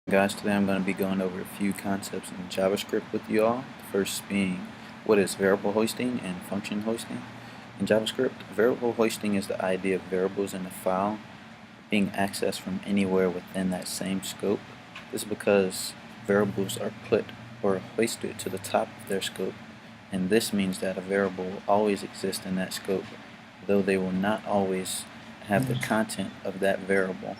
Guys, today I'm going to be going over a few concepts in JavaScript with you all. The first being what is variable hoisting and function hoisting. In JavaScript, variable hoisting is the idea of variables in a file being accessed from anywhere within that same scope. This is because variables are put or hoisted to the top of their scope, and this means that a variable will always exist in that scope, though they will not always have the content of that variable,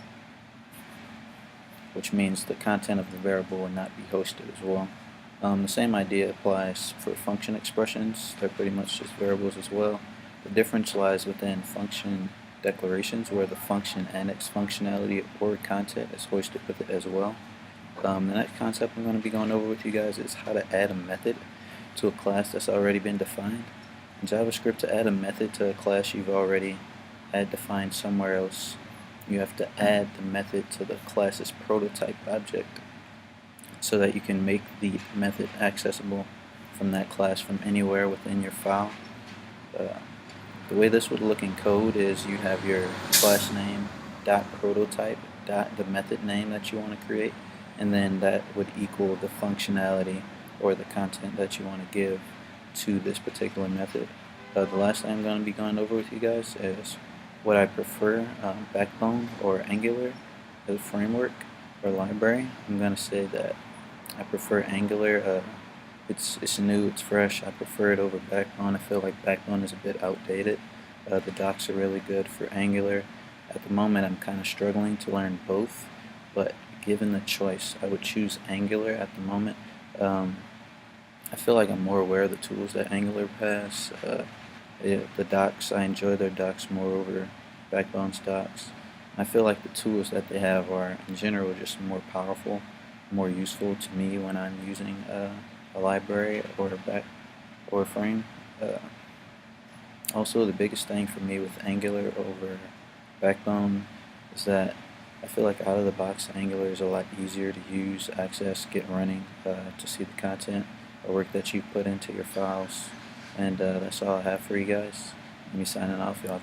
which means the content of the variable will not be hosted as well. The same idea applies for function expressions. They're pretty much just variables as well. The difference lies within function declarations, where the function and its functionality or content is hosted with it as well. The next concept I'm going to be going over with you guys is how to add a method to a class that's already been defined. In JavaScript, to add a method to a class you've already had defined somewhere else, you have to add the method to the class's prototype object so that you can make the method accessible from that class from anywhere within your file. The way this would look in code is you have your class name dot prototype dot the method name that you want to create, and then that would equal the functionality or the content that you want to give to this particular method. The last thing I'm going to be going over with you guys is what I prefer, Backbone or Angular as a framework or library. I'm going to say that I prefer Angular. It's new, it's fresh. I prefer it over Backbone. I feel like Backbone is a bit outdated. The docs are really good for Angular. At the moment, I'm kind of struggling to learn both, but given the choice, I would choose Angular at the moment. I feel like I'm more aware of the tools that Angular has. The docs, I enjoy their docs more over Backbone's docs. I feel like the tools that they have are, in general, just more powerful, more useful to me when I'm using a library or a frame. Also, the biggest thing for me with Angular over Backbone is that I feel like out of the box, Angular is a lot easier to use, access, get running, to see the content or work that you put into your files. And that's all I have for you guys. Let me signing off, y'all.